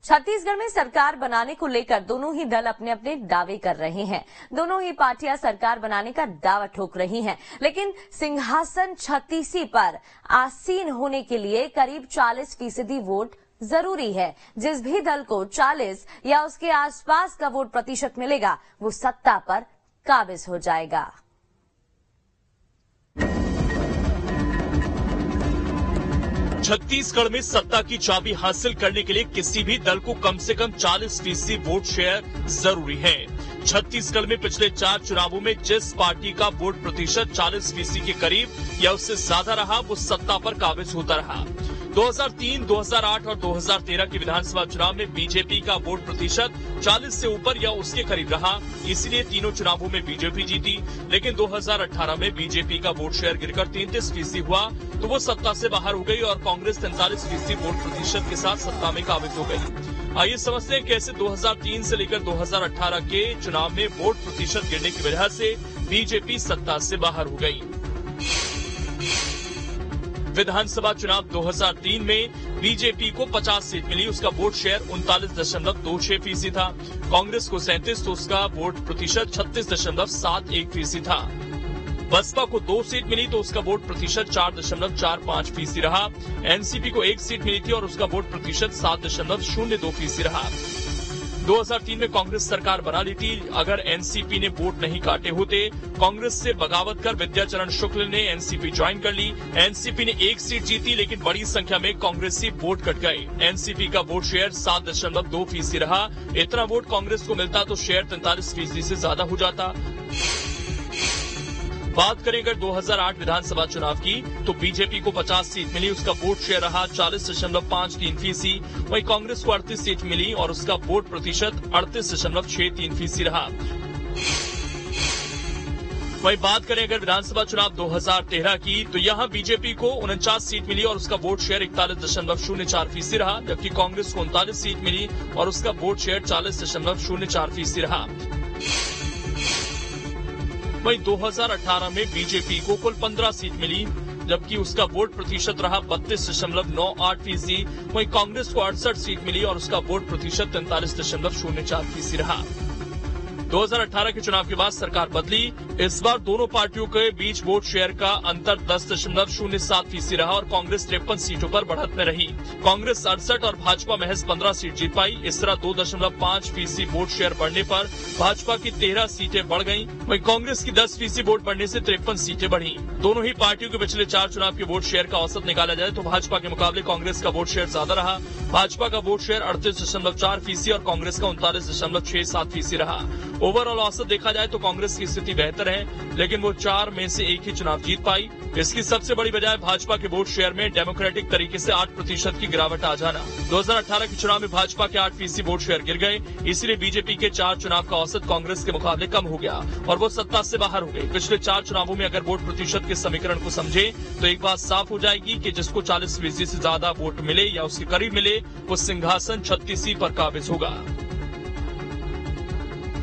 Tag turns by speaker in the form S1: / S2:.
S1: छत्तीसगढ़ में सरकार बनाने को लेकर दोनों ही दल अपने अपने दावे कर रहे हैं। दोनों ही पार्टियां सरकार बनाने का दावा ठोक रही हैं, लेकिन सिंहासन 36 पर आसीन होने के लिए करीब 40% वोट जरूरी है। जिस भी दल को 40 या उसके आसपास का वोट प्रतिशत मिलेगा, वो सत्ता पर काबिज हो जाएगा।
S2: छत्तीसगढ़ में सत्ता की चाबी हासिल करने के लिए किसी भी दल को कम से कम 40% वोट शेयर जरूरी है। छत्तीसगढ़ में पिछले 4 चुनावों में जिस पार्टी का वोट प्रतिशत 40% के करीब या उससे ज्यादा रहा, वो सत्ता पर काबिज होता रहा। 2003, 2008 और 2013 के विधानसभा चुनाव में बीजेपी का वोट प्रतिशत 40 से ऊपर या उसके करीब रहा, इसलिए तीनों चुनावों में बीजेपी जीती। लेकिन 2018 में बीजेपी का वोट शेयर गिरकर 33% हुआ, तो वो सत्ता से बाहर हो गई और कांग्रेस 43% वोट प्रतिशत के साथ सत्ता में काबिज हो गई। आइए समझते हैं कैसे 2003 से लेकर 2018 के चुनाव में वोट प्रतिशत गिरने की वजह से बीजेपी सत्ता से बाहर हो गई। विधानसभा चुनाव 2003 में बीजेपी को 50 सीट मिली, उसका वोट शेयर 39.26% था। कांग्रेस को 37, तो उसका वोट प्रतिशत 36.71% था। बसपा को 2 सीट मिली, तो उसका वोट प्रतिशत 4.45% रहा। एनसीपी को 1 सीट मिली थी और उसका वोट प्रतिशत 7.02% रहा। 2003 में कांग्रेस सरकार बना ली थी। अगर एनसीपी ने वोट नहीं काटे होते, कांग्रेस से बगावत कर विद्याचरण शुक्ल ने एनसीपी ज्वाइन कर ली। एनसीपी ने 1 सीट जीती, लेकिन बड़ी संख्या में कांग्रेसी वोट कट गए। एनसीपी का वोट शेयर 7.2% रहा। इतना वोट कांग्रेस को मिलता तो शेयर 43% से ज्यादा हो जाता। बात करें अगर 2008 विधानसभा चुनाव की, तो बीजेपी को 50 सीट मिली, उसका वोट शेयर रहा 40.53%। वहीं कांग्रेस को 38 सीट मिली और उसका वोट प्रतिशत 38.63% रहा। वहीं बात करें अगर विधानसभा चुनाव 2013 की, तो यहां बीजेपी को 49 सीट मिली और उसका वोट शेयर 41.04% रहा, जबकि कांग्रेस को 39 सीट मिली और उसका वोट शेयर 40.04% रहा। वहीं 2018 में बीजेपी को कुल 15 सीट मिली, जबकि उसका वोट प्रतिशत रहा 32.98%। वहीं कांग्रेस को 68 सीट मिली और उसका वोट प्रतिशत 43.04% रहा। 2018 के चुनाव के बाद सरकार बदली। इस बार दोनों पार्टियों के बीच वोट शेयर का अंतर 10.07% रहा और कांग्रेस 53 सीटों पर बढ़त में रही। कांग्रेस 68 और भाजपा महज 15 सीट जीत पाई। इस तरह 2.5% वोट शेयर बढ़ने पर भाजपा की 13 सीटें बढ़ गयी। वहीं कांग्रेस की 10% वोट बढ़ने से 53 सीटें बढ़ी। दोनों ही पार्टियों के पिछले 4 चुनाव के वोट शेयर का औसत निकाला जाए तो भाजपा के मुकाबले कांग्रेस का वोट शेयर ज्यादा रहा। भाजपा का वोट शेयर 38.4% और कांग्रेस का 39.67% रहा। ओवरऑल औसत देखा जाए तो कांग्रेस की स्थिति बेहतर है, लेकिन वो 4 में से 1 ही चुनाव जीत पाई। इसकी सबसे बड़ी वजह भाजपा के वोट शेयर में डेमोक्रेटिक तरीके से 8% की गिरावट आ जाना। 2018 के चुनाव में भाजपा के 8% वोट शेयर गिर गए, इसलिए बीजेपी के 4 चुनाव का औसत कांग्रेस के मुकाबले कम हो गया और वो सत्ता से बाहर हो गई। पिछले 4 चुनावों में अगर वोट प्रतिशत के समीकरण को समझे तो एक बात साफ हो जाएगी कि जिसको 40% से ज्यादा वोट मिले या उसके करीब मिले, वो सिंहासन 36 पर काबिज होगा।